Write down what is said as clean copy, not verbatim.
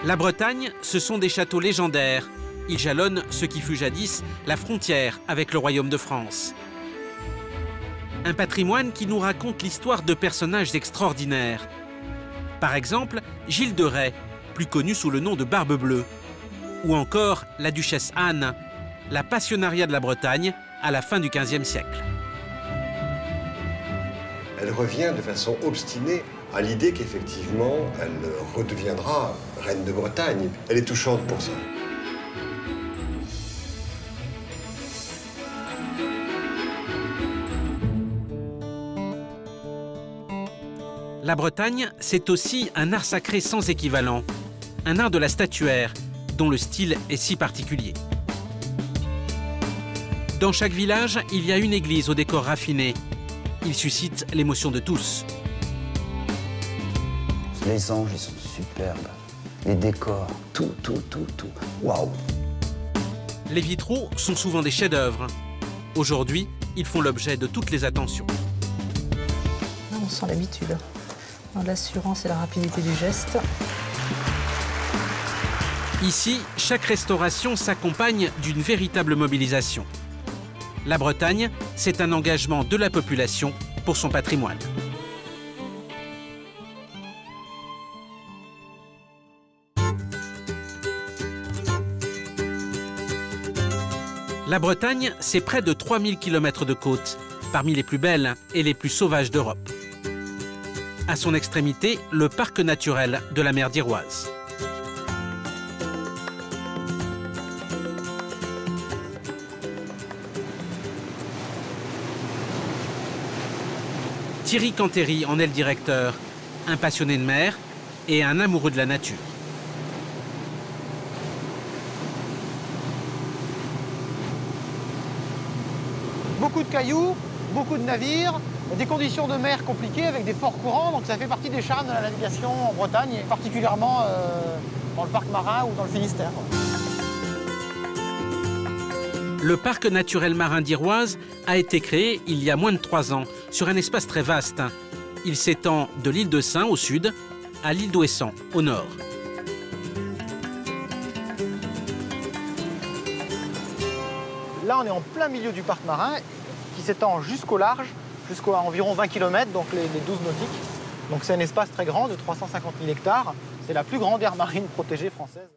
La Bretagne, ce sont des châteaux légendaires. Ils jalonnent ce qui fut jadis la frontière avec le royaume de France. Un patrimoine qui nous raconte l'histoire de personnages extraordinaires. Par exemple, Gilles de Rais, plus connu sous le nom de Barbe Bleue. Ou encore la duchesse Anne, la passionnariat de la Bretagne à la fin du XVe siècle. Elle revient de façon obstinée à l'idée qu'effectivement, elle redeviendra reine de Bretagne. Elle est touchante pour ça. La Bretagne, c'est aussi un art sacré sans équivalent, un art de la statuaire, dont le style est si particulier. Dans chaque village, il y a une église au décor raffiné. Il suscite l'émotion de tous. Les anges, ils sont superbes. Les décors, tout. Waouh! Les vitraux sont souvent des chefs-d'œuvre. Aujourd'hui, ils font l'objet de toutes les attentions. On sent l'habitude. L'assurance et la rapidité du geste. Ici, chaque restauration s'accompagne d'une véritable mobilisation. La Bretagne, c'est un engagement de la population pour son patrimoine. La Bretagne, c'est près de 3000 km de côte, parmi les plus belles et les plus sauvages d'Europe. À son extrémité, le parc naturel de la mer d'Iroise. Thierry Cantéry en est le directeur, un passionné de mer et un amoureux de la nature. Beaucoup de cailloux, beaucoup de navires, des conditions de mer compliquées avec des forts courants, donc ça fait partie des charmes de la navigation en Bretagne, et particulièrement dans le parc marin ou dans le Finistère. Le parc naturel marin d'Iroise a été créé il y a moins de 3 ans, sur un espace très vaste. Il s'étend de l'île de Sein au sud à l'île d'Ouessant au nord. Là, on est en plein milieu du parc marin qui s'étend jusqu'au large, jusqu'à environ 20 km, donc les 12 nautiques. Donc c'est un espace très grand de 350 000 hectares. C'est la plus grande aire marine protégée française.